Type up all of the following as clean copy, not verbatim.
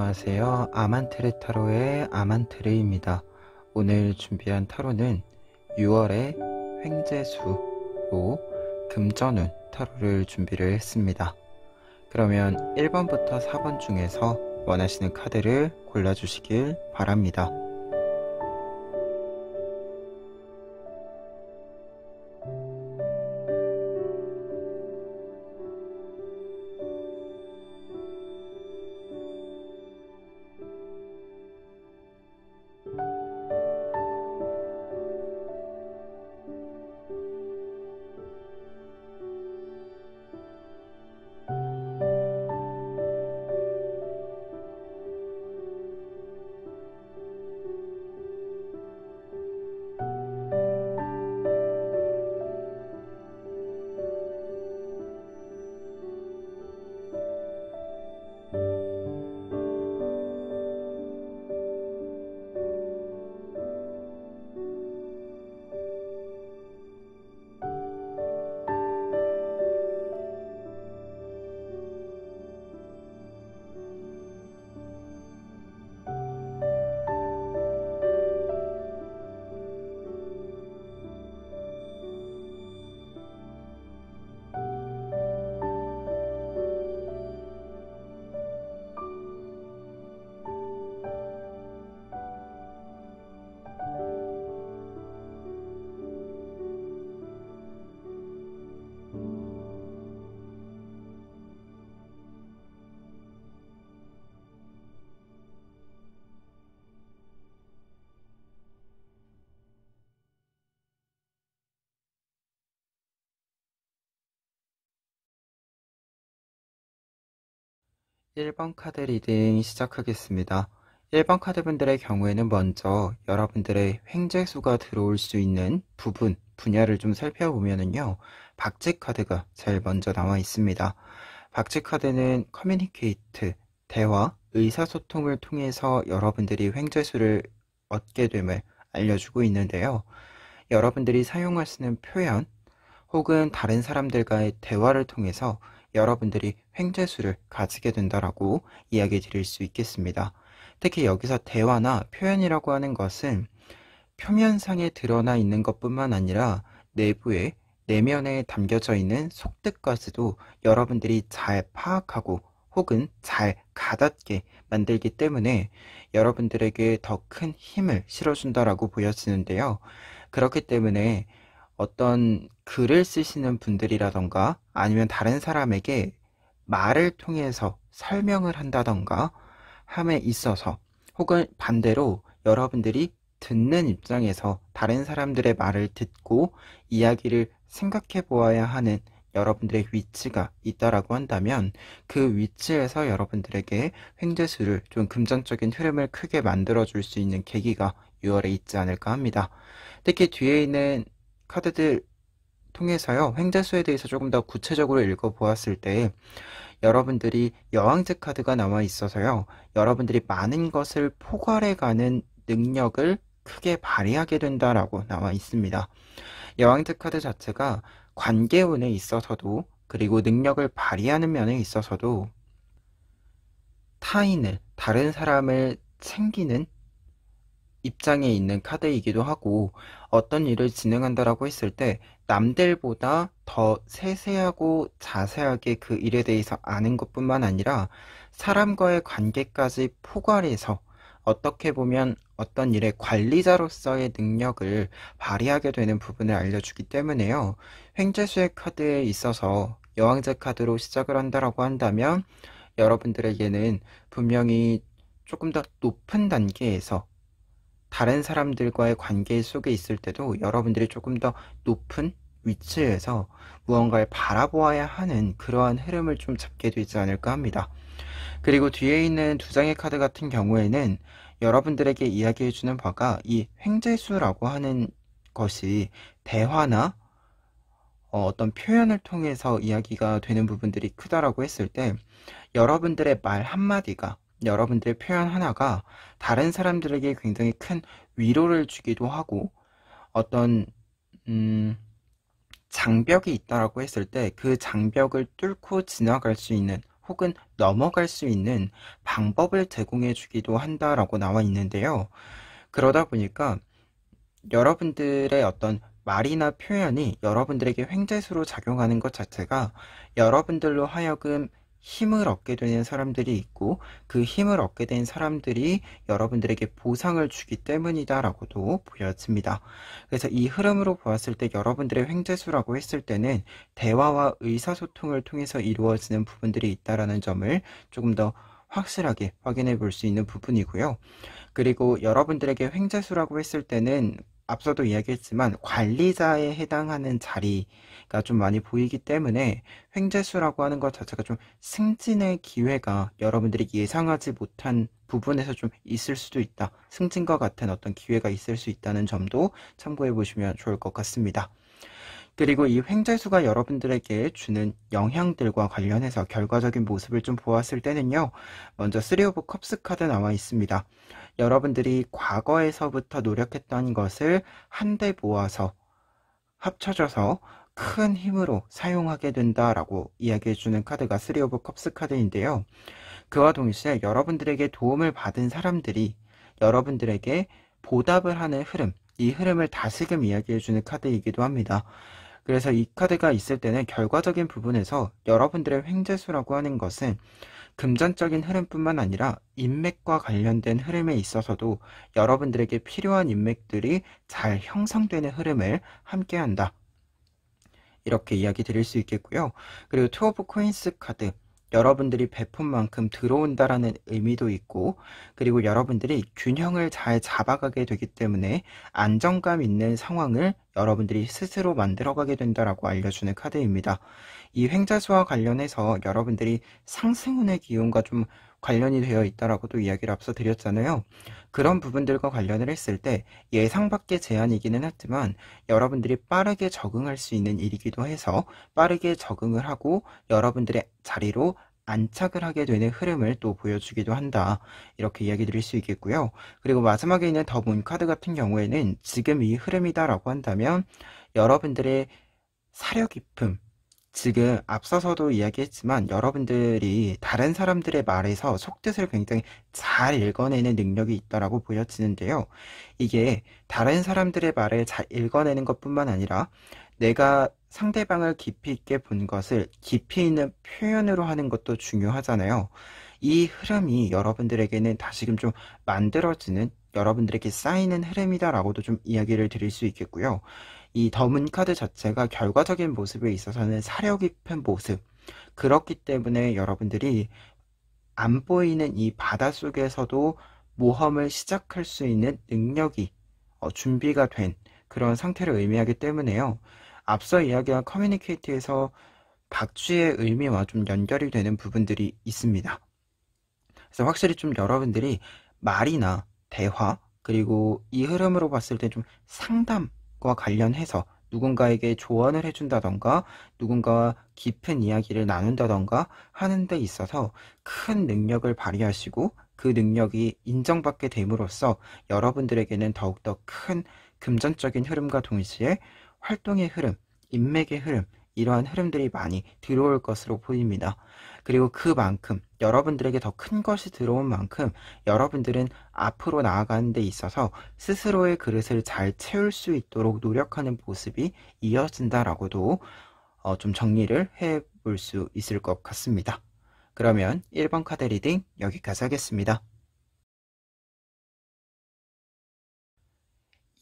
안녕하세요. 아만트레 타로의 아만트레입니다. 오늘 준비한 타로는 6월의 횡재수로 금전운 타로를 준비를 했습니다. 그러면 1번부터 4번 중에서 원하시는 카드를 골라주시길 바랍니다. 1번 카드 리딩 시작하겠습니다. 1번 카드분들의 경우에는 먼저 여러분들의 횡재수가 들어올 수 있는 분야를 좀 살펴보면은요, 박쥐 카드가 제일 먼저 나와 있습니다. 박쥐 카드는 커뮤니케이트, 대화, 의사소통을 통해서 여러분들이 횡재수를 얻게 됨을 알려주고 있는데요. 여러분들이 사용하시는 표현 혹은 다른 사람들과의 대화를 통해서 여러분들이 횡재수를 가지게 된다라고 이야기 드릴 수 있겠습니다. 특히 여기서 대화나 표현이라고 하는 것은 표면상에 드러나 있는 것뿐만 아니라 내면에 담겨져 있는 속뜻까지도 여러분들이 잘 파악하고 혹은 잘 가닿게 만들기 때문에 여러분들에게 더 큰 힘을 실어준다라고 보여지는데요. 그렇기 때문에 어떤 글을 쓰시는 분들이라던가 아니면 다른 사람에게 말을 통해서 설명을 한다던가 함에 있어서, 혹은 반대로 여러분들이 듣는 입장에서 다른 사람들의 말을 듣고 이야기를 생각해 보아야 하는 여러분들의 위치가 있다라고 한다면, 그 위치에서 여러분들에게 횡재수를 좀 금전적인 흐름을 크게 만들어 줄 수 있는 계기가 6월에 있지 않을까 합니다. 특히 뒤에 있는 카드들 통해서요, 횡재수에 대해서 조금 더 구체적으로 읽어보았을 때 여러분들이 여왕제 카드가 나와 있어서요, 여러분들이 많은 것을 포괄해가는 능력을 크게 발휘하게 된다라고 나와 있습니다. 여왕제 카드 자체가 관계운에 있어서도, 그리고 능력을 발휘하는 면에 있어서도 다른 사람을 챙기는 입장에 있는 카드이기도 하고, 어떤 일을 진행한다라고 했을 때 남들보다 더 세세하고 자세하게 그 일에 대해서 아는 것뿐만 아니라 사람과의 관계까지 포괄해서 어떻게 보면 어떤 일의 관리자로서의 능력을 발휘하게 되는 부분을 알려주기 때문에요. 횡재수의 카드에 있어서 여왕제 카드로 시작을 한다라고 한다면 여러분들에게는 분명히 조금 더 높은 단계에서 다른 사람들과의 관계 속에 있을 때도 여러분들이 조금 더 높은 위치에서 무언가를 바라보아야 하는 그러한 흐름을 좀 잡게 되지 않을까 합니다. 그리고 뒤에 있는 두 장의 카드 같은 경우에는 여러분들에게 이야기해주는 바가, 이 횡재수라고 하는 것이 대화나 어떤 표현을 통해서 이야기가 되는 부분들이 크다라고 했을 때, 여러분들의 말 한마디가, 여러분들의 표현 하나가 다른 사람들에게 굉장히 큰 위로를 주기도 하고, 어떤 장벽이 있다라고 했을 때 그 장벽을 뚫고 지나갈 수 있는, 혹은 넘어갈 수 있는 방법을 제공해 주기도 한다라고 나와 있는데요. 그러다 보니까 여러분들의 어떤 말이나 표현이 여러분들에게 횡재수로 작용하는 것 자체가 여러분들로 하여금 힘을 얻게 되는 사람들이 있고, 그 힘을 얻게 된 사람들이 여러분들에게 보상을 주기 때문이다라고도 보여집니다. 그래서 이 흐름으로 보았을 때 여러분들의 횡재수라고 했을 때는 대화와 의사소통을 통해서 이루어지는 부분들이 있다라는 점을 조금 더 확실하게 확인해 볼 수 있는 부분이고요. 그리고 여러분들에게 횡재수라고 했을 때는 앞서도 이야기했지만 관리자에 해당하는 자리가 좀 많이 보이기 때문에 횡재수라고 하는 것 자체가 좀 승진의 기회가 여러분들이 예상하지 못한 부분에서 좀 있을 수도 있다. 승진과 같은 어떤 기회가 있을 수 있다는 점도 참고해 보시면 좋을 것 같습니다. 그리고 이 횡재수가 여러분들에게 주는 영향들과 관련해서 결과적인 모습을 좀 보았을 때는요. 먼저 3 오브 컵스 카드 나와 있습니다. 여러분들이 과거에서부터 노력했던 것을 한데 모아서 합쳐져서 큰 힘으로 사용하게 된다라고 이야기해주는 카드가 3 오브 컵스 카드인데요. 그와 동시에 여러분들에게 도움을 받은 사람들이 여러분들에게 보답을 하는 흐름, 이 흐름을 다시금 이야기해주는 카드이기도 합니다. 그래서 이 카드가 있을 때는 결과적인 부분에서 여러분들의 횡재수라고 하는 것은 금전적인 흐름뿐만 아니라 인맥과 관련된 흐름에 있어서도 여러분들에게 필요한 인맥들이 잘 형성되는 흐름을 함께한다. 이렇게 이야기 드릴 수 있겠고요. 그리고 투 오브 코인스 카드, 여러분들이 베푼 만큼 들어온다라는 의미도 있고, 그리고 여러분들이 균형을 잘 잡아가게 되기 때문에 안정감 있는 상황을 여러분들이 스스로 만들어가게 된다라고 알려주는 카드입니다. 이 횡재수와 관련해서 여러분들이 상승운의 기운과 좀 관련이 되어 있다라고도 이야기를 앞서 드렸잖아요. 그런 부분들과 관련을 했을 때 예상 밖의 제한이기는 하지만 여러분들이 빠르게 적응할 수 있는 일이기도 해서 빠르게 적응을 하고 여러분들의 자리로 안착을 하게 되는 흐름을 또 보여주기도 한다. 이렇게 이야기 드릴 수 있겠고요. 그리고 마지막에 있는 더 문 카드 같은 경우에는 지금 이 흐름이다라고 한다면 여러분들의 사려 깊음, 지금 앞서서도 이야기했지만 여러분들이 다른 사람들의 말에서 속뜻을 굉장히 잘 읽어내는 능력이 있다라고 보여지는데요. 이게 다른 사람들의 말을 잘 읽어내는 것뿐만 아니라 내가 상대방을 깊이 있게 본 것을 깊이 있는 표현으로 하는 것도 중요하잖아요. 이 흐름이 여러분들에게는 다시금 좀 만들어지는, 여러분들에게 쌓이는 흐름이다라고도 좀 이야기를 드릴 수 있겠고요. 이 더문 카드 자체가 결과적인 모습에 있어서는 사려 깊은 모습, 그렇기 때문에 여러분들이 안 보이는 이 바닷속에서도 모험을 시작할 수 있는 능력이 준비가 된 그런 상태를 의미하기 때문에요. 앞서 이야기한 커뮤니케이트에서 박쥐의 의미와 좀 연결이 되는 부분들이 있습니다. 그래서 확실히 좀 여러분들이 말이나 대화, 그리고 이 흐름으로 봤을 때 좀 상담과 관련해서 누군가에게 조언을 해준다던가 누군가와 깊은 이야기를 나눈다던가 하는 데 있어서 큰 능력을 발휘하시고 그 능력이 인정받게 됨으로써 여러분들에게는 더욱더 큰 금전적인 흐름과 동시에 활동의 흐름, 인맥의 흐름, 이러한 흐름들이 많이 들어올 것으로 보입니다. 그리고 그만큼 여러분들에게 더 큰 것이 들어온 만큼 여러분들은 앞으로 나아가는 데 있어서 스스로의 그릇을 잘 채울 수 있도록 노력하는 모습이 이어진다라고도 좀 정리를 해볼 수 있을 것 같습니다. 그러면 1번 카드 리딩 여기까지 하겠습니다.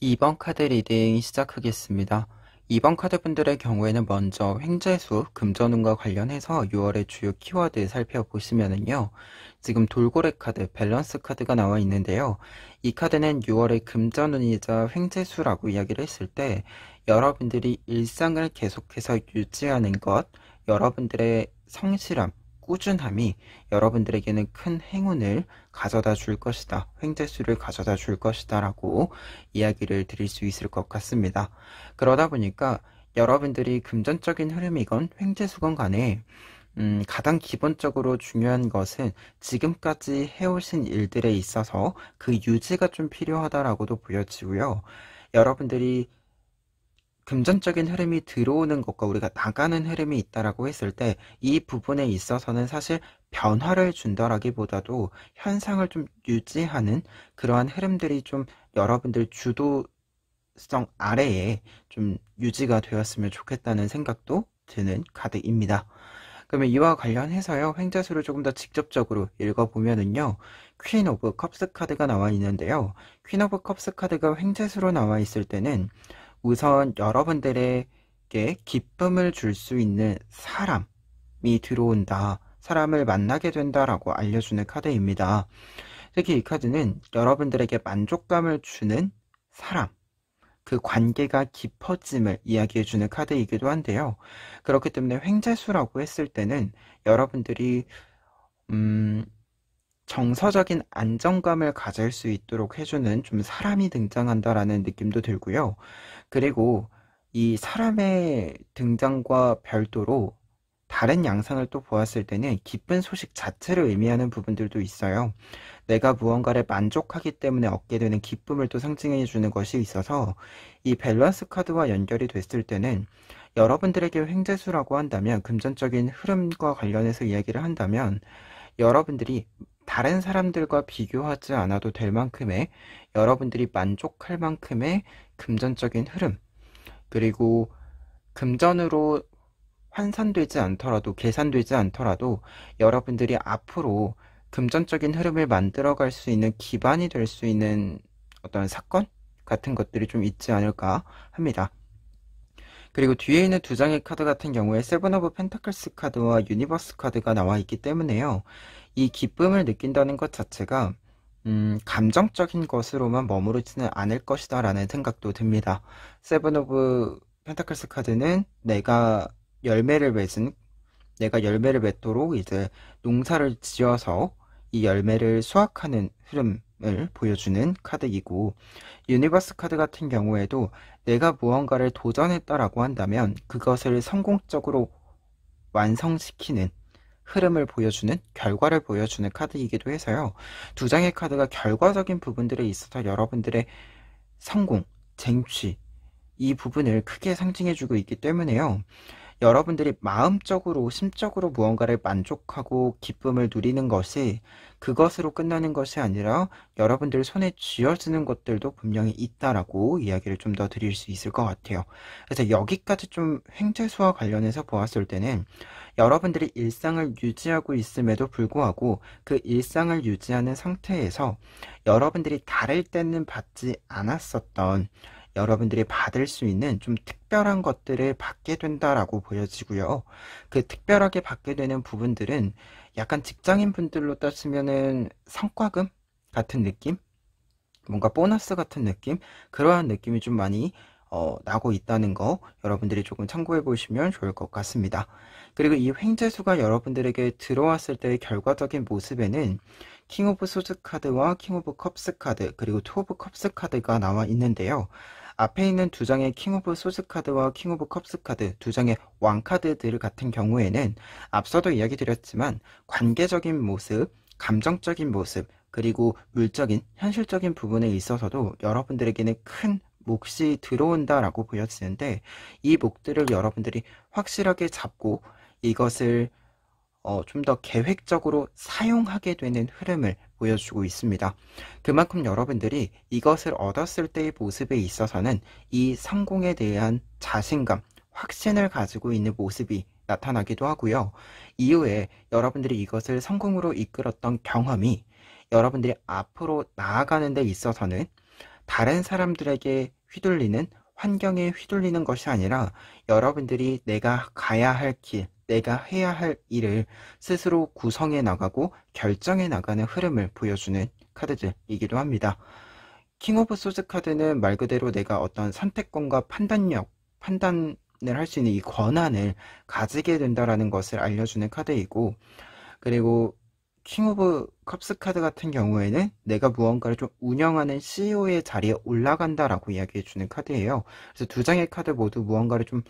2번 카드 리딩 시작하겠습니다. 2번 카드분들의 경우에는 먼저 횡재수, 금전운과 관련해서 6월의 주요 키워드 살펴보시면은요. 지금 돌고래 카드, 밸런스 카드가 나와 있는데요. 이 카드는 6월의 금전운이자 횡재수라고 이야기를 했을 때 여러분들이 일상을 계속해서 유지하는 것, 여러분들의 성실함, 꾸준함이 여러분들에게는 큰 행운을 가져다 줄 것이다. 횡재수를 가져다 줄 것이다 라고 이야기를 드릴 수 있을 것 같습니다. 그러다 보니까 여러분들이 금전적인 흐름이건 횡재수건 간에 가장 기본적으로 중요한 것은 지금까지 해오신 일들에 있어서 그 유지가 좀 필요하다라고도 보여지고요. 여러분들이 금전적인 흐름이 들어오는 것과 우리가 나가는 흐름이 있다라고 했을 때 이 부분에 있어서는 사실 변화를 준다라기보다도 현상을 좀 유지하는 그러한 흐름들이 좀 여러분들 주도성 아래에 좀 유지가 되었으면 좋겠다는 생각도 드는 카드입니다. 그러면 이와 관련해서요, 횡재수를 조금 더 직접적으로 읽어보면은요, 퀸 오브 컵스 카드가 나와 있는데요. 퀸 오브 컵스 카드가 횡재수로 나와 있을 때는 우선 여러분들에게 기쁨을 줄 수 있는 사람이 들어온다. 사람을 만나게 된다라고 알려주는 카드입니다. 특히 이 카드는 여러분들에게 만족감을 주는 사람, 그 관계가 깊어짐을 이야기해주는 카드이기도 한데요. 그렇기 때문에 횡재수라고 했을 때는 여러분들이 정서적인 안정감을 가질 수 있도록 해주는 좀 사람이 등장한다라는 느낌도 들고요. 그리고 이 사람의 등장과 별도로 다른 양상을 또 보았을 때는 기쁜 소식 자체를 의미하는 부분들도 있어요. 내가 무언가를 만족하기 때문에 얻게 되는 기쁨을 또 상징해 주는 것이 있어서 이 밸런스 카드와 연결이 됐을 때는 여러분들에게 횡재수라고 한다면, 금전적인 흐름과 관련해서 이야기를 한다면, 여러분들이 다른 사람들과 비교하지 않아도 될 만큼의, 여러분들이 만족할 만큼의 금전적인 흐름, 그리고 금전으로 환산되지 않더라도, 계산되지 않더라도 여러분들이 앞으로 금전적인 흐름을 만들어갈 수 있는 기반이 될 수 있는 어떤 사건 같은 것들이 좀 있지 않을까 합니다. 그리고 뒤에 있는 두 장의 카드 같은 경우에 세븐 오브 펜타클스 카드와 유니버스 카드가 나와 있기 때문에요. 이 기쁨을 느낀다는 것 자체가 감정적인 것으로만 머무르지는 않을 것이다 라는 생각도 듭니다. 세븐 오브 펜타클스 카드는 내가 열매를 맺도록 이제 농사를 지어서 이 열매를 수확하는 흐름을 보여주는 카드이고, 유니버스 카드 같은 경우에도 내가 무언가를 도전했다라고 한다면 그것을 성공적으로 완성시키는 흐름을 보여주는, 결과를 보여주는 카드이기도 해서요. 두 장의 카드가 결과적인 부분들에 있어서 여러분들의 성공, 쟁취, 이 부분을 크게 상징해주고 있기 때문에요. 여러분들이 마음적으로, 심적으로 무언가를 만족하고 기쁨을 누리는 것이 그것으로 끝나는 것이 아니라 여러분들 손에 쥐어지는 것들도 분명히 있다라고 이야기를 좀 더 드릴 수 있을 것 같아요. 그래서 여기까지 좀 횡재수와 관련해서 보았을 때는 여러분들이 일상을 유지하고 있음에도 불구하고 그 일상을 유지하는 상태에서 여러분들이 다를 때는 받지 않았었던, 여러분들이 받을 수 있는 좀 특별한 것들을 받게 된다라고 보여지고요. 그 특별하게 받게 되는 부분들은 약간 직장인 분들로 따지면은 성과금 같은 느낌? 뭔가 보너스 같은 느낌? 그러한 느낌이 좀 많이 나고 있다는 거 여러분들이 조금 참고해 보시면 좋을 것 같습니다. 그리고 이 횡재수가 여러분들에게 들어왔을 때의 결과적인 모습에는 킹 오브 소드 카드와 킹 오브 컵스 카드, 그리고 투 오브 컵스 카드가 나와 있는데요. 앞에 있는 두 장의 킹 오브 소드 카드와 킹 오브 컵스 카드, 두 장의 왕 카드들 같은 경우에는 앞서도 이야기 드렸지만 관계적인 모습, 감정적인 모습, 그리고 물적인, 현실적인 부분에 있어서도 여러분들에게는 큰 몫이 들어온다라고 보여지는데, 이 몫들을 여러분들이 확실하게 잡고 이것을 좀 더 계획적으로 사용하게 되는 흐름을 보여주고 있습니다. 그만큼 여러분들이 이것을 얻었을 때의 모습에 있어서는 이 성공에 대한 자신감, 확신을 가지고 있는 모습이 나타나기도 하고요. 이후에 여러분들이 이것을 성공으로 이끌었던 경험이 여러분들이 앞으로 나아가는 데 있어서는 다른 사람들에게 휘둘리는, 환경에 휘둘리는 것이 아니라 여러분들이 내가 가야 할 길, 내가 해야 할 일을 스스로 구성해 나가고 결정해 나가는 흐름을 보여주는 카드들이기도 합니다. 킹 오브 소드 카드는 말 그대로 내가 어떤 선택권과 판단을 할 수 있는 이 권한을 가지게 된다라는 것을 알려주는 카드이고, 그리고 킹 오브 컵스 카드 같은 경우에는 내가 무언가를 좀 운영하는 CEO의 자리에 올라간다라고 이야기해주는 카드예요. 그래서 두 장의 카드 모두 무언가를 좀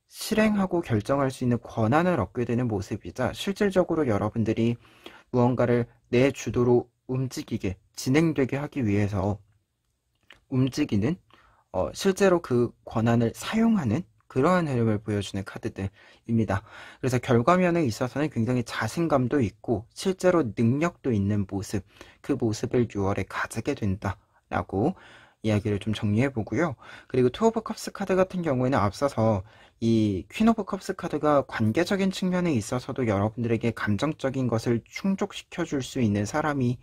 실행하고 결정할 수 있는 권한을 얻게 되는 모습이자, 실질적으로 여러분들이 무언가를 내 주도로 움직이게, 진행되게 하기 위해서 움직이는 실제로 그 권한을 사용하는 그러한 흐름을 보여주는 카드들입니다. 그래서 결과면에 있어서는 굉장히 자신감도 있고 실제로 능력도 있는 모습, 그 모습을 6월에 가지게 된다라고 이야기를 좀 정리해 보고요. 그리고 투 오브 컵스 카드 같은 경우에는 앞서서 이 퀸 오브 컵스 카드가 관계적인 측면에 있어서도 여러분들에게 감정적인 것을 충족시켜 줄 수 있는 사람이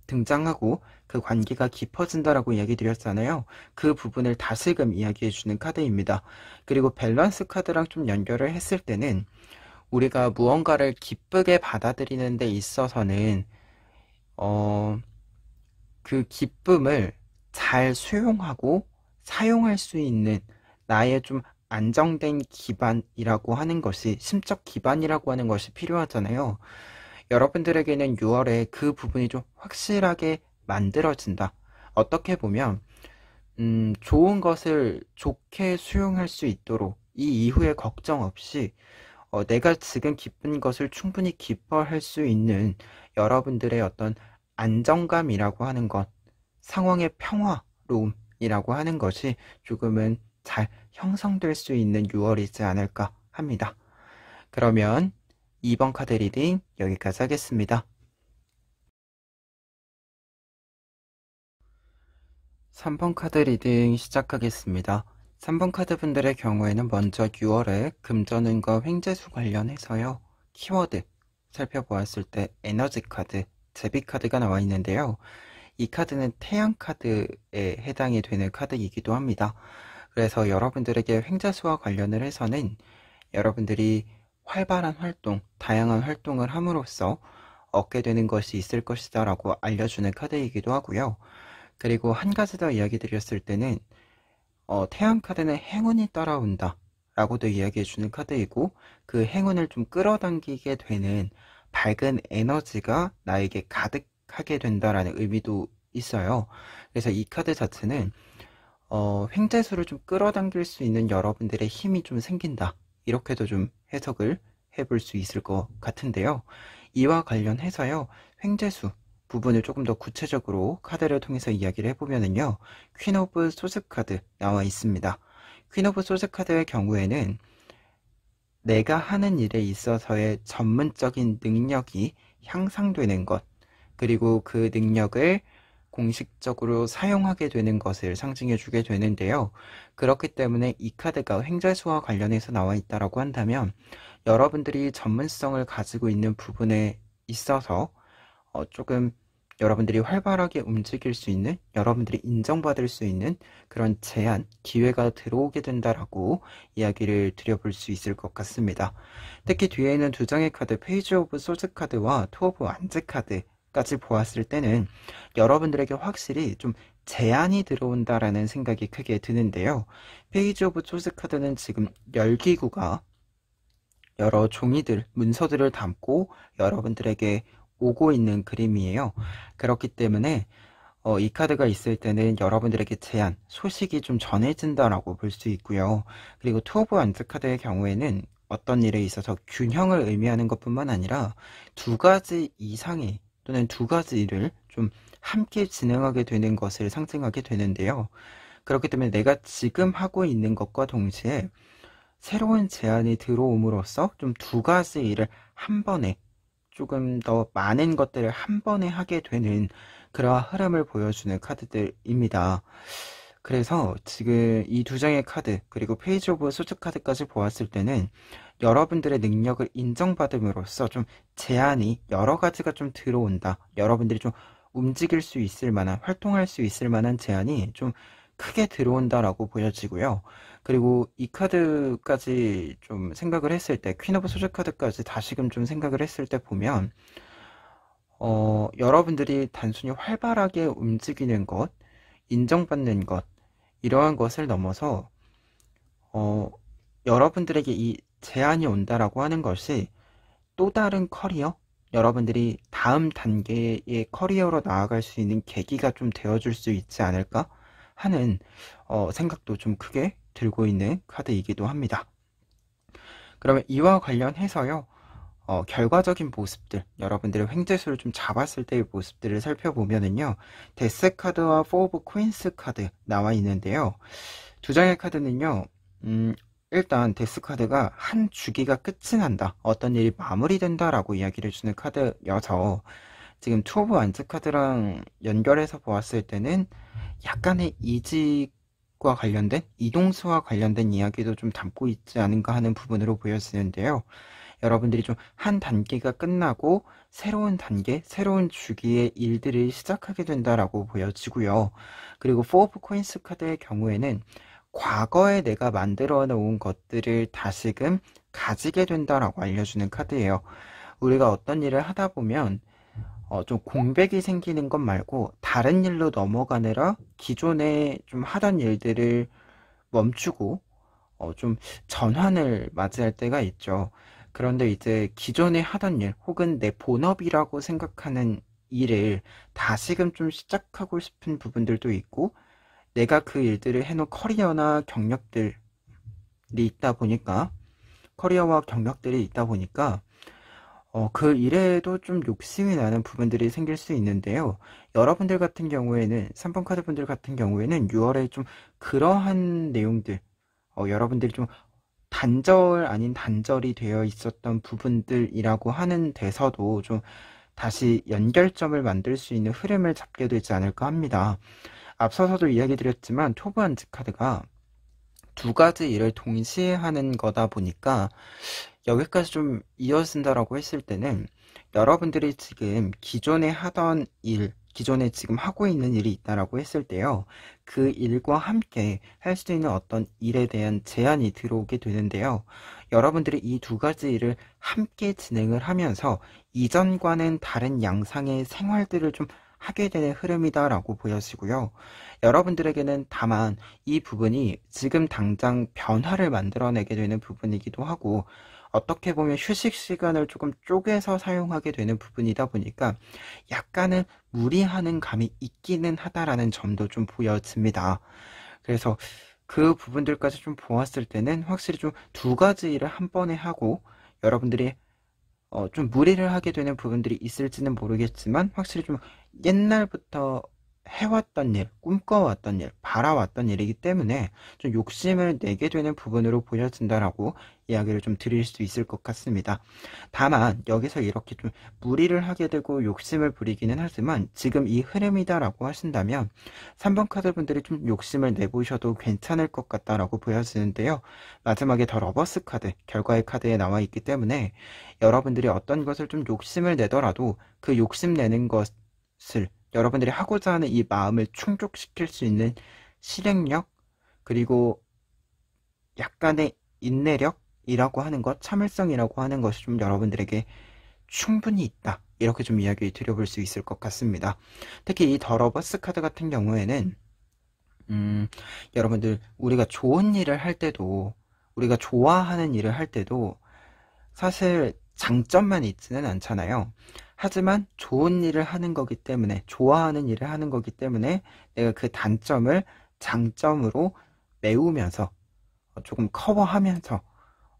등장하고 그 관계가 깊어진다라고 이야기 드렸잖아요. 그 부분을 다시금 이야기해 주는 카드입니다. 그리고 밸런스 카드랑 좀 연결을 했을 때는 우리가 무언가를 기쁘게 받아들이는 데 있어서는 그 기쁨을 잘 수용하고 사용할 수 있는 나의 좀 안정된 기반이라고 하는 것이, 심적 기반이라고 하는 것이 필요하잖아요. 여러분들에게는 6월에 그 부분이 좀 확실하게 만들어진다. 어떻게 보면 좋은 것을 좋게 수용할 수 있도록 이 이후에 걱정 없이 내가 지금 기쁜 것을 충분히 기뻐할 수 있는 여러분들의 어떤 안정감이라고 하는 것, 상황의 평화로움이라고 하는 것이 조금은 잘 형성될 수 있는 6월이지 않을까 합니다. 그러면 2번 카드 리딩 여기까지 하겠습니다. 3번 카드 리딩 시작하겠습니다. 3번 카드 분들의 경우에는 먼저 6월에 금전운과 횡재수 관련해서요. 키워드 살펴보았을 때 에너지 카드, 제비 카드가 나와 있는데요. 이 카드는 태양 카드에 해당이 되는 카드이기도 합니다. 그래서 여러분들에게 횡재수와 관련을 해서는 여러분들이 활발한 활동, 다양한 활동을 함으로써 얻게 되는 것이 있을 것이다 라고 알려주는 카드이기도 하고요. 그리고 한 가지 더 이야기 드렸을 때는 태양 카드는 행운이 따라온다 라고도 이야기해주는 카드이고, 그 행운을 좀 끌어당기게 되는 밝은 에너지가 나에게 가득하게 된다라는 의미도 있어요. 그래서 이 카드 자체는 횡재수를 좀 끌어당길 수 있는 여러분들의 힘이 좀 생긴다, 이렇게도 좀 해석을 해볼 수 있을 것 같은데요. 이와 관련해서요, 횡재수 부분을 조금 더 구체적으로 카드를 통해서 이야기를 해보면은요, 퀸 오브 소스 카드 나와 있습니다. 퀸 오브 소스 카드의 경우에는 내가 하는 일에 있어서의 전문적인 능력이 향상되는 것, 그리고 그 능력을 공식적으로 사용하게 되는 것을 상징해 주게 되는데요. 그렇기 때문에 이 카드가 횡재수와 관련해서 나와 있다라고 한다면 여러분들이 전문성을 가지고 있는 부분에 있어서 조금 여러분들이 활발하게 움직일 수 있는, 여러분들이 인정받을 수 있는 그런 제안, 기회가 들어오게 된다라고 이야기를 드려볼 수 있을 것 같습니다. 특히 뒤에 있는 두 장의 카드, 페이지 오브 소스 카드와 투 오브 완즈 카드까지 보았을 때는 여러분들에게 확실히 좀 제안이 들어온다라는 생각이 크게 드는데요. 페이지 오브 소스 카드는 지금 열기구가 여러 종이들, 문서들을 담고 여러분들에게 오고 있는 그림이에요. 그렇기 때문에 이 카드가 있을 때는 여러분들에게 제안, 소식이 좀 전해진다라고 볼 수 있고요. 그리고 투 오브 완즈 카드의 경우에는 어떤 일에 있어서 균형을 의미하는 것뿐만 아니라 두 가지 이상의 또는 두 가지 일을 좀 함께 진행하게 되는 것을 상징하게 되는데요. 그렇기 때문에 내가 지금 하고 있는 것과 동시에 새로운 제안이 들어옴으로써 좀 두 가지 일을 한 번에, 조금 더 많은 것들을 한 번에 하게 되는 그러한 흐름을 보여주는 카드들입니다. 그래서 지금 이 두 장의 카드, 그리고 페이지 오브 소스 카드까지 보았을 때는 여러분들의 능력을 인정받음으로써 좀 제안이 여러 가지가 좀 들어온다, 여러분들이 좀 움직일 수 있을 만한, 활동할 수 있을 만한 제안이 좀 크게 들어온다라고 보여지고요. 그리고 이 카드까지 좀 생각을 했을 때, 퀸 오브 소스 카드까지 다시금 좀 생각을 했을 때 보면 여러분들이 단순히 활발하게 움직이는 것, 인정받는 것, 이러한 것을 넘어서 여러분들에게 이 제안이 온다라고 하는 것이 또 다른 커리어, 여러분들이 다음 단계의 커리어로 나아갈 수 있는 계기가 좀 되어줄 수 있지 않을까 하는 생각도 좀 크게 들고 있는 카드이기도 합니다. 그러면 이와 관련해서요, 결과적인 모습들, 여러분들의 횡재수를 좀 잡았을 때의 모습들을 살펴보면은요, 데스 카드와 포 오브 코인스 카드 나와 있는데요. 두 장의 카드는요, 일단 데스 카드가 한 주기가 끝이 난다, 어떤 일이 마무리된다라고 이야기를 주는 카드여서 지금 투 오브 완즈 카드랑 연결해서 보았을 때는 약간의 이직과 관련된, 이동수와 관련된 이야기도 좀 담고 있지 않은가 하는 부분으로 보여지는데요. 여러분들이 좀 한 단계가 끝나고 새로운 단계, 새로운 주기의 일들을 시작하게 된다라고 보여지고요. 그리고 포 오브 코인스 카드의 경우에는 과거에 내가 만들어 놓은 것들을 다시금 가지게 된다라고 알려주는 카드예요. 우리가 어떤 일을 하다 보면 좀 공백이 생기는 것 말고 다른 일로 넘어가느라 기존에 좀 하던 일들을 멈추고 좀 전환을 맞이할 때가 있죠. 그런데 이제 기존에 하던 일 혹은 내 본업이라고 생각하는 일을 다시금 좀 시작하고 싶은 부분들도 있고, 내가 그 일들을 해놓은 커리어나 경력들이 있다 보니까, 커리어와 경력들이 있다 보니까 그 일에도 좀 욕심이 나는 부분들이 생길 수 있는데요. 여러분들 같은 경우에는, 3번 카드 분들 같은 경우에는 6월에 좀 그러한 내용들, 여러분들이 좀 단절 아닌 단절이 되어 있었던 부분들이라고 하는 데서도 좀 다시 연결점을 만들 수 있는 흐름을 잡게 되지 않을까 합니다. 앞서서도 이야기 드렸지만 토브 한즈 카드가 두 가지 일을 동시에 하는 거다 보니까 여기까지 좀 이어진다라고 했을 때는 여러분들이 지금 기존에 하던 일, 기존에 지금 하고 있는 일이 있다라고 했을 때요, 그 일과 함께 할 수 있는 어떤 일에 대한 제한이 들어오게 되는데요. 여러분들이 이 두 가지 일을 함께 진행을 하면서 이전과는 다른 양상의 생활들을 좀 하게 되는 흐름이다라고 보여지고요. 여러분들에게는 다만 이 부분이 지금 당장 변화를 만들어내게 되는 부분이기도 하고, 어떻게 보면 휴식 시간을 조금 쪼개서 사용하게 되는 부분이다 보니까 약간은 무리하는 감이 있기는 하다라는 점도 좀 보여집니다. 그래서 그 부분들까지 좀 보았을 때는 확실히 좀 두 가지 일을 한 번에 하고, 여러분들이 좀 무리를 하게 되는 부분들이 있을지는 모르겠지만 확실히 좀 옛날부터 해왔던 일, 꿈꿔왔던 일, 바라왔던 일이기 때문에 좀 욕심을 내게 되는 부분으로 보여진다라고 이야기를 좀 드릴 수 있을 것 같습니다. 다만 여기서 이렇게 좀 무리를 하게 되고 욕심을 부리기는 하지만 지금 이 흐름이다라고 하신다면 3번 카드 분들이 좀 욕심을 내보셔도 괜찮을 것 같다라고 보여지는데요. 마지막에 더 러버스 카드, 결과의 카드에 나와 있기 때문에 여러분들이 어떤 것을 좀 욕심을 내더라도 그 욕심내는 것을 여러분들이 하고자 하는 이 마음을 충족시킬 수 있는 실행력, 그리고 약간의 인내력이라고 하는 것, 참을성이라고 하는 것이 좀 여러분들에게 충분히 있다, 이렇게 좀 이야기 드려볼 수 있을 것 같습니다. 특히 이 더 러버스 카드 같은 경우에는 여러분들, 우리가 좋은 일을 할 때도, 우리가 좋아하는 일을 할 때도 사실 장점만 있지는 않잖아요. 하지만 좋은 일을 하는 거기 때문에, 좋아하는 일을 하는 거기 때문에 내가 그 단점을 장점으로 메우면서 조금 커버하면서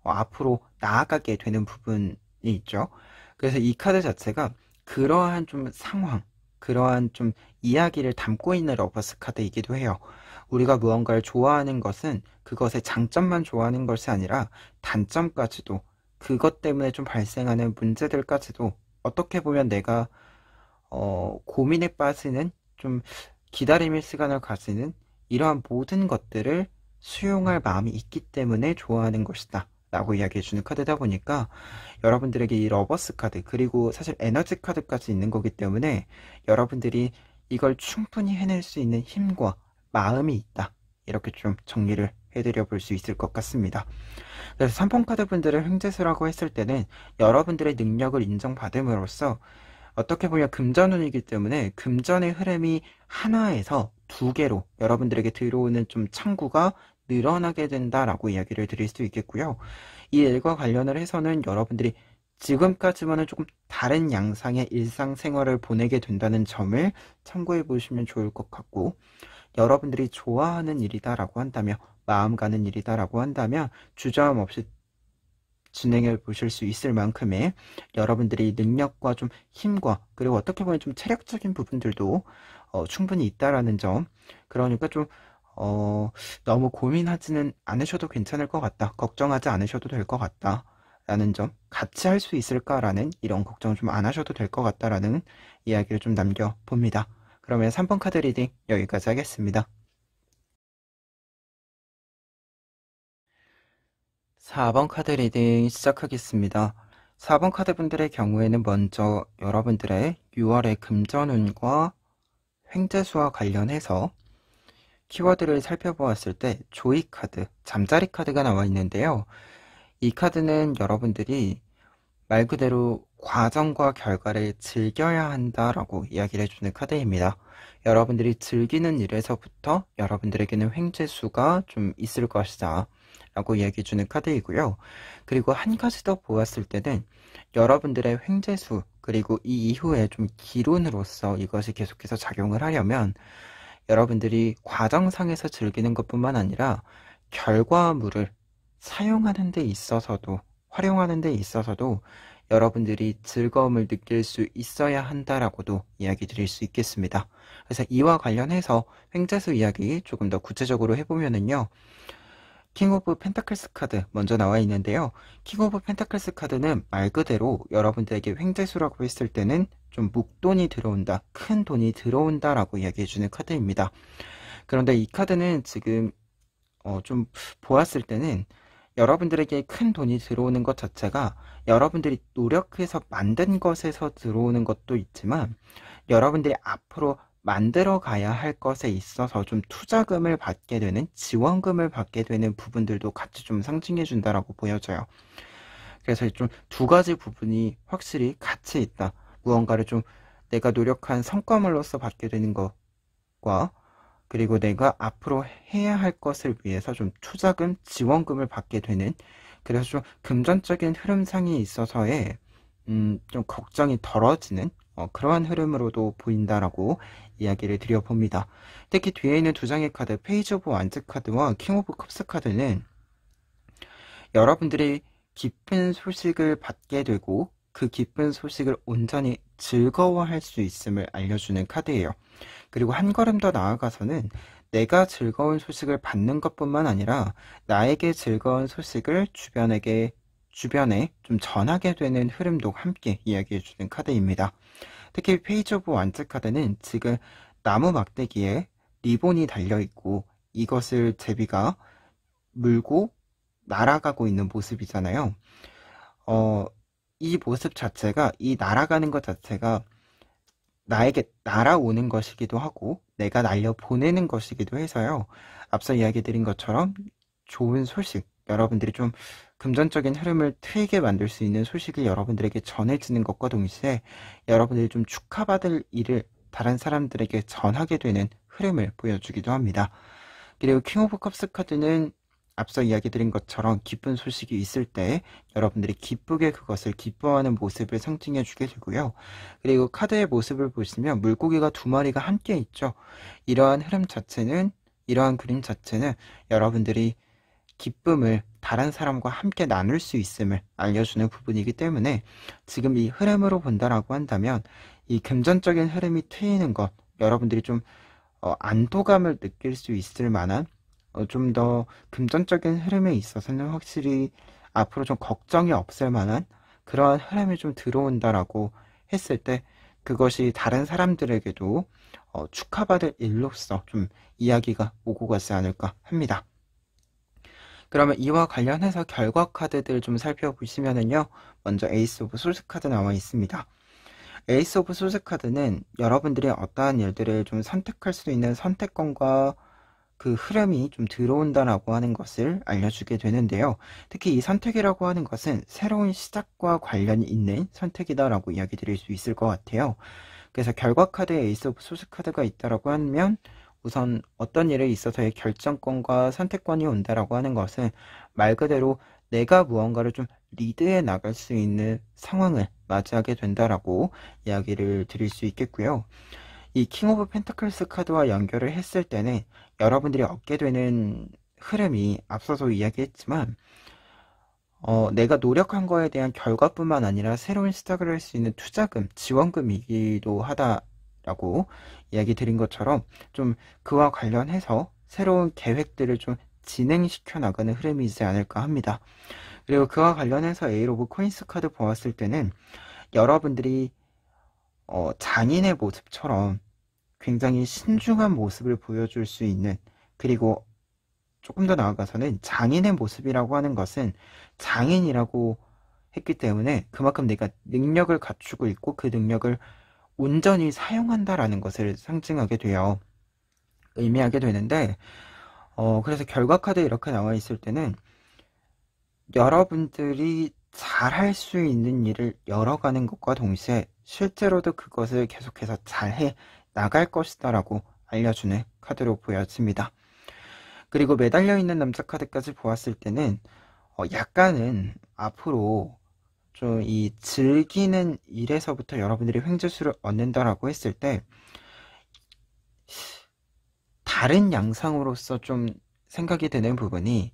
앞으로 나아가게 되는 부분이 있죠. 그래서 이 카드 자체가 그러한 좀 상황, 그러한 좀 이야기를 담고 있는 러버스 카드이기도 해요. 우리가 무언가를 좋아하는 것은 그것의 장점만 좋아하는 것이 아니라 단점까지도, 그것 때문에 좀 발생하는 문제들까지도, 어떻게 보면 내가 고민에 빠지는, 좀 기다림의 시간을 가지는 이러한 모든 것들을 수용할 마음이 있기 때문에 좋아하는 것이다 라고 이야기해주는 카드다 보니까 여러분들에게 이 러버스 카드, 그리고 사실 에너지 카드까지 있는 거기 때문에 여러분들이 이걸 충분히 해낼 수 있는 힘과 마음이 있다, 이렇게 좀 정리를 해드려 볼 수 있을 것 같습니다. 그래서 3번 카드 분들을 횡재수라고 했을 때는 여러분들의 능력을 인정받음으로써 어떻게 보면 금전운이기 때문에 금전의 흐름이 하나에서 두 개로 여러분들에게 들어오는 좀 창구가 늘어나게 된다라고 이야기를 드릴 수 있겠고요. 이 일과 관련을 해서는 여러분들이 지금까지와는 조금 다른 양상의 일상생활을 보내게 된다는 점을 참고해 보시면 좋을 것 같고, 여러분들이 좋아하는 일이다라고 한다면, 마음 가는 일이다라고 한다면 주저함 없이 진행해 보실 수 있을 만큼의 여러분들이 능력과 좀 힘과 그리고 어떻게 보면 좀 체력적인 부분들도 충분히 있다라는 점. 그러니까 좀 너무 고민하지는 않으셔도 괜찮을 것 같다. 걱정하지 않으셔도 될 것 같다. 라는 점, 같이 할 수 있을까라는 이런 걱정 좀 안 하셔도 될 것 같다라는 이야기를 좀 남겨봅니다. 그러면 3번 카드 리딩 여기까지 하겠습니다. 4번 카드 리딩 시작하겠습니다. 4번 카드 분들의 경우에는 먼저 여러분들의 6월의 금전운과 횡재수와 관련해서 키워드를 살펴보았을 때 조이 카드, 잠자리 카드가 나와 있는데요. 이 카드는 여러분들이 말 그대로 과정과 결과를 즐겨야 한다라고 이야기를 해주는 카드입니다. 여러분들이 즐기는 일에서부터 여러분들에게는 횡재수가 좀 있을 것이다 라고 이야기해주는 카드이고요. 그리고 한 가지 더 보았을 때는 여러분들의 횡재수 그리고 이 이후에 좀 기론으로서 이것이 계속해서 작용을 하려면 여러분들이 과정상에서 즐기는 것뿐만 아니라 결과물을 사용하는 데 있어서도 활용하는 데 있어서도 여러분들이 즐거움을 느낄 수 있어야 한다라고도 이야기 드릴 수 있겠습니다. 그래서 이와 관련해서 횡재수 이야기 조금 더 구체적으로 해보면은요. 킹 오브 펜타클스 카드 먼저 나와 있는데요. 킹 오브 펜타클스 카드는 말 그대로 여러분들에게 횡재수라고 했을 때는 좀 목돈이 들어온다, 큰 돈이 들어온다라고 이야기해주는 카드입니다. 그런데 이 카드는 지금 좀 보았을 때는 여러분들에게 큰 돈이 들어오는 것 자체가 여러분들이 노력해서 만든 것에서 들어오는 것도 있지만 여러분들이 앞으로 만들어 가야 할 것에 있어서 좀 투자금을 받게 되는, 지원금을 받게 되는 부분들도 같이 좀 상징해 준다라고 보여져요. 그래서 좀 두 가지 부분이 확실히 같이 있다. 무언가를 좀 내가 노력한 성과물로서 받게 되는 것과 그리고 내가 앞으로 해야 할 것을 위해서 좀 투자금, 지원금을 받게 되는, 그래서 좀 금전적인 흐름상에 있어서의 좀 걱정이 덜어지는 그러한 흐름으로도 보인다라고 이야기를 드려봅니다. 특히 뒤에 있는 두 장의 카드, 페이지 오브 완즈 카드와 킹 오브 컵스 카드는 여러분들이 기쁜 소식을 받게 되고 그 기쁜 소식을 온전히 즐거워할 수 있음을 알려주는 카드예요. 그리고 한 걸음 더 나아가서는 내가 즐거운 소식을 받는 것뿐만 아니라 나에게 즐거운 소식을 주변에 좀 전하게 되는 흐름도 함께 이야기해주는 카드입니다. 특히 페이지 오브 완즈 카드는 지금 나무 막대기에 리본이 달려있고 이것을 제비가 물고 날아가고 있는 모습이잖아요. 이 모습 자체가, 이 날아가는 것 자체가 나에게 날아오는 것이기도 하고 내가 날려보내는 것이기도 해서요. 앞서 이야기 드린 것처럼 좋은 소식, 여러분들이 좀 금전적인 흐름을 트이게 만들 수 있는 소식이 여러분들에게 전해지는 것과 동시에 여러분들이 좀 축하받을 일을 다른 사람들에게 전하게 되는 흐름을 보여주기도 합니다. 그리고 킹 오브 컵스 카드는 앞서 이야기 드린 것처럼 기쁜 소식이 있을 때 여러분들이 기쁘게 그것을 기뻐하는 모습을 상징해 주게 되고요. 그리고 카드의 모습을 보시면 물고기가 두 마리가 함께 있죠. 이러한 흐름 자체는, 이러한 그림 자체는 여러분들이 기쁨을 다른 사람과 함께 나눌 수 있음을 알려주는 부분이기 때문에 지금 이 흐름으로 본다라고 한다면 이 금전적인 흐름이 트이는 것, 여러분들이 좀 안도감을 느낄 수 있을 만한 좀 더 금전적인 흐름에 있어서는 확실히 앞으로 좀 걱정이 없을 만한 그러한 흐름이 좀 들어온다라고 했을 때 그것이 다른 사람들에게도 축하받을 일로서 좀 이야기가 오고 가지 않을까 합니다. 그러면 이와 관련해서 결과 카드들 좀 살펴보시면은요. 먼저 에이스 오브 솔스 카드 나와 있습니다. 에이스 오브 솔스 카드는 여러분들이 어떠한 일들을 좀 선택할 수 있는 선택권과 그 흐름이 좀 들어온다라고 하는 것을 알려주게 되는데요. 특히 이 선택이라고 하는 것은 새로운 시작과 관련이 있는 선택이다라고 이야기 드릴 수 있을 것 같아요. 그래서 결과 카드에 에이스 오브 소스 카드가 있다라고 하면 우선 어떤 일에 있어서의 결정권과 선택권이 온다라고 하는 것은 말 그대로 내가 무언가를 좀 리드해 나갈 수 있는 상황을 맞이하게 된다라고 이야기를 드릴 수 있겠고요. 이 킹 오브 펜타클스 카드와 연결을 했을 때는 여러분들이 얻게 되는 흐름이 앞서서 이야기했지만 내가 노력한 거에 대한 결과뿐만 아니라 새로운 시작을 할 수 있는 투자금, 지원금이기도 하다라고 이야기 드린 것처럼 좀 그와 관련해서 새로운 계획들을 좀 진행시켜 나가는 흐름이지 않을까 합니다. 그리고 그와 관련해서 에이로브 코인스 카드 보았을 때는 여러분들이 장인의 모습처럼 굉장히 신중한 모습을 보여줄 수 있는, 그리고 조금 더 나아가서는 장인의 모습이라고 하는 것은 장인이라고 했기 때문에 그만큼 내가 능력을 갖추고 있고 그 능력을 온전히 사용한다라는 것을 상징하게 돼요. 의미하게 되는데, 그래서 결과 카드에 이렇게 나와 있을 때는 여러분들이 잘할 수 있는 일을 열어가는 것과 동시에 실제로도 그것을 계속해서 잘해 나갈 것이다 라고 알려주는 카드로 보여집니다. 그리고 매달려 있는 남자 카드까지 보았을 때는 약간은 앞으로 좀 이 즐기는 일에서부터 여러분들이 횡재수를 얻는다라고 했을 때 다른 양상으로서 좀 생각이 되는 부분이,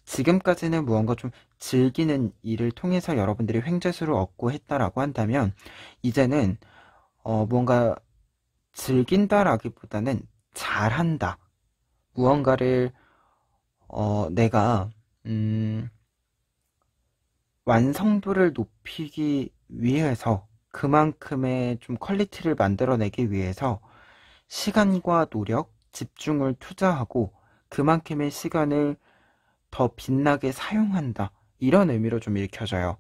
지금까지는 무언가 좀 즐기는 일을 통해서 여러분들이 횡재수를 얻고 했다라고 한다면 이제는 무언가 즐긴다라기보다는 잘한다. 무언가를 내가 완성도를 높이기 위해서 그만큼의 좀 퀄리티를 만들어내기 위해서 시간과 노력, 집중을 투자하고 그만큼의 시간을 더 빛나게 사용한다. 이런 의미로 좀 읽혀져요.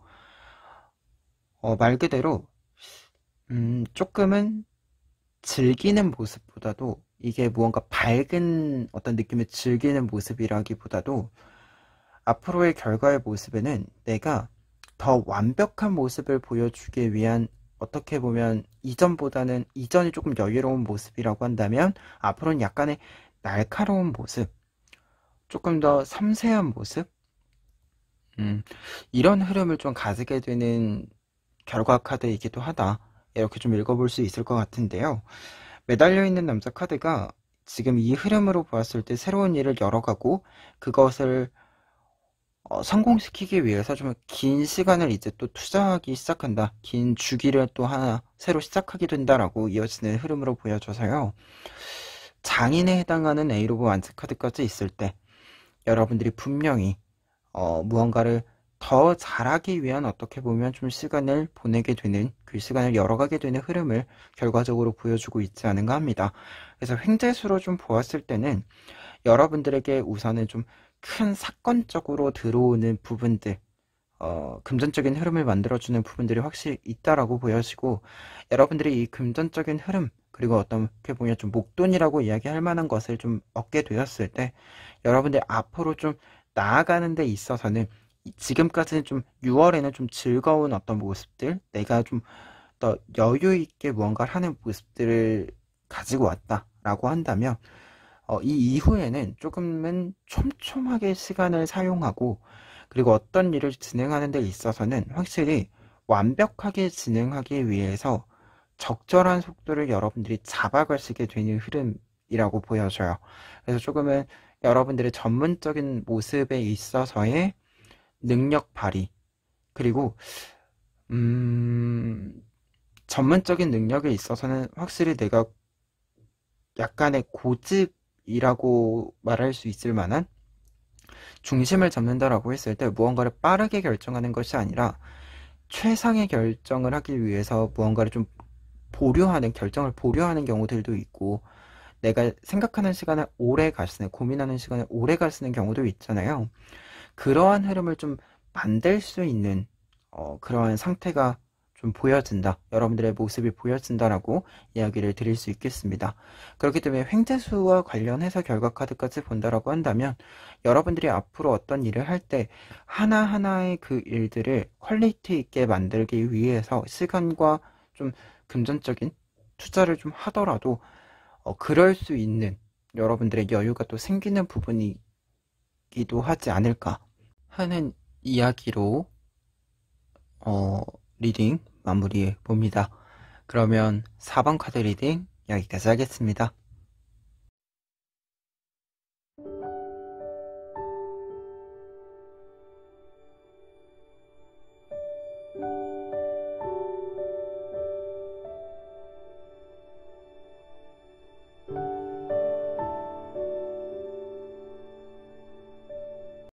말 그대로 조금은 즐기는 모습보다도, 이게 무언가 밝은 어떤 느낌을 즐기는 모습이라기보다도 앞으로의 결과의 모습에는 내가 더 완벽한 모습을 보여주기 위한, 어떻게 보면 이전이 조금 여유로운 모습이라고 한다면 앞으로는 약간의 날카로운 모습, 조금 더 섬세한 모습, 이런 흐름을 좀 가지게 되는 결과 카드이기도 하다, 이렇게 좀 읽어볼 수 있을 것 같은데요. 매달려 있는 남자 카드가 지금 이 흐름으로 보았을 때 새로운 일을 열어가고 그것을 성공시키기 위해서 좀 긴 시간을 이제 또 투자하기 시작한다, 긴 주기를 또 하나 새로 시작하게 된다라고 이어지는 흐름으로 보여져서요. 장인에 해당하는 A로브 완스 카드까지 있을 때 여러분들이 분명히 무언가를 더 잘하기 위한, 어떻게 보면 좀 시간을 보내게 되는, 그 시간을 열어가게 되는 흐름을 결과적으로 보여주고 있지 않은가 합니다. 그래서 횡재수로 좀 보았을 때는 여러분들에게 우선은 좀 큰 사건적으로 들어오는 부분들, 금전적인 흐름을 만들어주는 부분들이 확실히 있다라고 보여지고, 여러분들이 이 금전적인 흐름, 그리고 어떻게 보면 좀 목돈이라고 이야기할 만한 것을 좀 얻게 되었을 때 여러분들 앞으로 좀 나아가는 데 있어서는 지금까지는 좀 6월에는 좀 즐거운 어떤 모습들, 내가 좀 더 여유 있게 무언가를 하는 모습들을 가지고 왔다라고 한다면 이 이후에는 조금은 촘촘하게 시간을 사용하고, 그리고 어떤 일을 진행하는 데 있어서는 확실히 완벽하게 진행하기 위해서 적절한 속도를 여러분들이 잡아가시게 되는 흐름이라고 보여져요. 그래서 조금은 여러분들의 전문적인 모습에 있어서의 능력 발휘, 그리고 전문적인 능력에 있어서는 확실히 내가 약간의 고집이라고 말할 수 있을 만한 중심을 잡는다라고 했을 때 무언가를 빠르게 결정하는 것이 아니라 최상의 결정을 하기 위해서 무언가를 좀 결정을 보류하는 경우들도 있고, 내가 생각하는 시간을 오래 가시는, 고민하는 시간을 오래 가시는 경우도 있잖아요. 그러한 흐름을 좀 만들 수 있는 그러한 상태가 좀 보여진다, 여러분들의 모습이 보여진다라고 이야기를 드릴 수 있겠습니다. 그렇기 때문에 횡재수와 관련해서 결과 카드까지 본다라고 한다면 여러분들이 앞으로 어떤 일을 할 때 하나하나의 그 일들을 퀄리티 있게 만들기 위해서 시간과 좀 금전적인 투자를 좀 하더라도 그럴 수 있는 여러분들의 여유가 또 생기는 부분이기도 하지 않을까 하는 이야기로 리딩 마무리해 봅니다. 그러면 4번 카드 리딩 여기까지 하겠습니다.